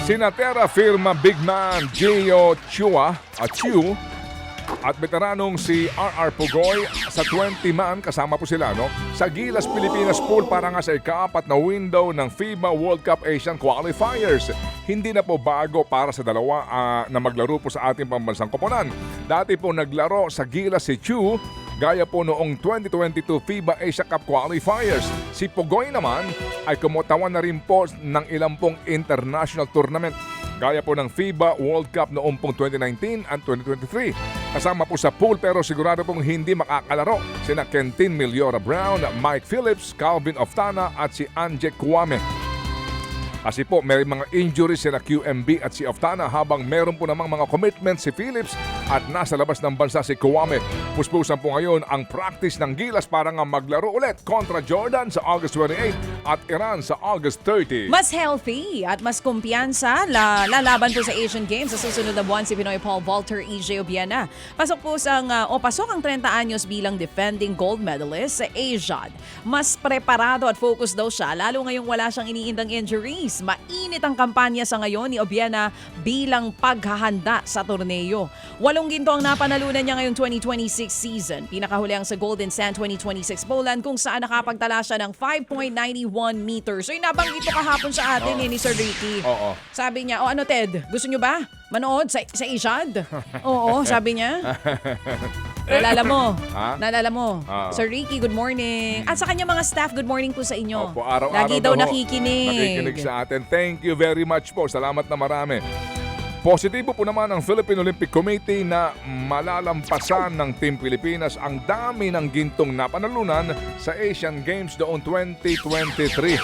Sina terra firma big man Geo Chiu at veteranong si RR Pogoy sa 20-man, kasama po sila sa Gilas Pilipinas Pool para nga sa ika-4 na window ng FIBA World Cup Asian Qualifiers. Hindi na po bago para sa dalawa na maglaro po sa ating pambansang koponan. Dati po naglaro sa Gilas si Chiu, gaya po noong 2022 FIBA Asia Cup Qualifiers. Si Pogoy naman ay kumutawan na rin po ng ilang pong international tournament, gaya po ng FIBA World Cup noong pong 2019 at 2023. Kasama po sa pool pero sigurado pong hindi makakalaro sina Kentin Miliora Brown, Mike Phillips, Calvin Oftana at si Anje Kwame. Kasi po may mga injuries sina QMB at si Oftana, habang meron po namang mga commitments si Phillips at nasa labas ng bansa si Kwame. Puspusan po ngayon ang practice ng Gilas para nga maglaro ulit kontra Jordan sa August 28 at Iran sa August 30. Mas healthy at mas kumpiyansa lalaban po sa Asian Games sa susunod na buwan si Pinoy Paul Vaulter EJ Obiena. Pasok ang 30 anyos bilang defending gold medalist sa Asian. Mas preparado at focus daw siya, lalo ngayong wala siyang iniindang injuries. Mainit ang kampanya sa ngayon ni Obiena bilang paghahanda sa torneo. 8 ginto ang napanalunan niya ngayong 2026 season. Pinakahuli ang sa Golden Sand 2026 Poland kung saan nakapagtala siya ng 5.91 meters. So yung nabanggit ko kahapon sa atin ni Sir Ricky. Oo. Sabi niya, ano Ted, gusto niyo ba manood sa Asian? Oo, sabi niya. Naalala mo. Sir Ricky, good morning. At sa kanya mga staff, good morning po sa inyo. Opo, araw-araw lagi daw nakikinig. Nakikinig sa atin. Thank you very much po. Salamat na marami. Positibo po naman ang Philippine Olympic Committee na malalampasan ng Team Pilipinas ang dami ng gintong napanalunan sa Asian Games noong 2023.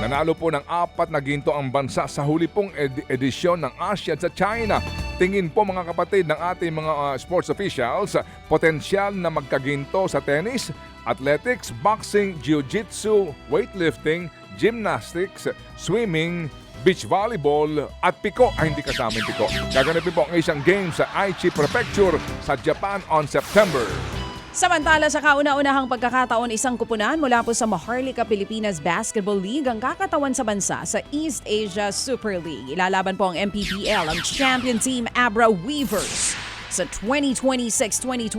Nanalo po ng 4 na ginto ang bansa sa huli pong edisyon ng ASEAN sa China. Tingin po mga kapatid ng ating mga sports officials, potensyal na magkaginto sa tennis, athletics, boxing, jiu-jitsu, weightlifting, gymnastics, swimming, beach volleyball at piko. Hindi kasama yung piko. Gaganapin po ang Asian Games sa Aichi Prefecture sa Japan on September. Samantala sa kauna-unahang pagkakataon, isang kupunan mula po sa Maharlika Pilipinas Basketball League ang kakatawan sa bansa sa East Asia Super League. Ilalaban po ang MPBL ang champion team Abra Weavers sa 2026-2027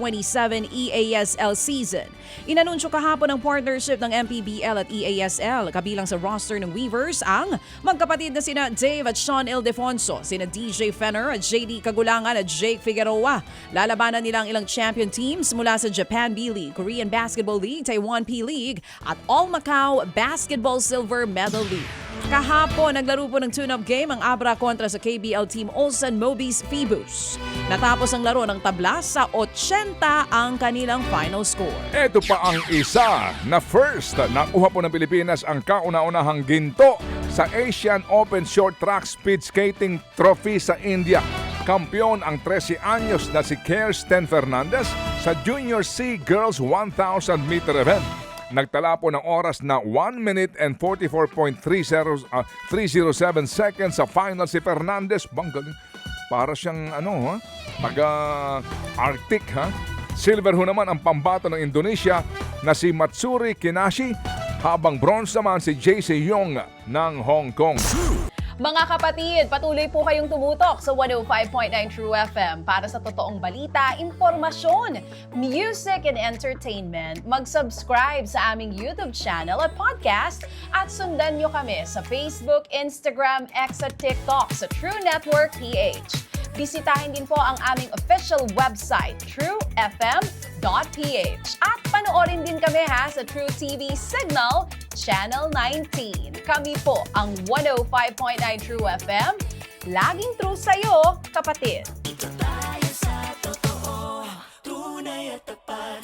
EASL season. Inanunsyo kahapon ang partnership ng MPBL at EASL. Kabilang sa roster ng Weavers ang magkapatid na sina Dave at Sean Ildefonso, sina DJ Fenner at JD Kagulangan at Jake Figueroa. Lalabanan nila ang ilang champion teams mula sa Japan B-League, Korean Basketball League, Taiwan P-League at All Macau Basketball Silver Medal League. Kahapon, naglaro po ng tune-up game ang Abra kontra sa KBL team Olsen Mobies Phoebus. Natapos ang laro ng tabla sa 80 ang kanilang final score. Ito pa ang isa na first. Nakuha po ng Pilipinas ang kauna-unahang ginto sa Asian Open Short Track Speed Skating Trophy sa India. Kampiyon ang 13 anyos na si Kirsten Fernandez sa Junior C Girls 1,000 meter event. Nagtala po ng oras na 1 minute and 44.307 seconds sa final si Fernandez. Banggaling. Para siyang Arctic Silver ho naman ang pambato ng Indonesia na si Matsuri Kinashi, habang bronze naman si JC Yong ng Hong Kong. Mga kapatid, patuloy po kayong tumutok sa 105.9 True FM para sa totoong balita, impormasyon, music and entertainment. Mag-subscribe sa aming YouTube channel at podcast at sundan nyo kami sa Facebook, Instagram, X at TikTok sa True Network PH. Bisitahin din po ang aming official website, truefm.ph. At panoorin din kami sa True TV Signal, Channel 19. Kami po ang 105.9 True FM. Laging true sa'yo, kapatid.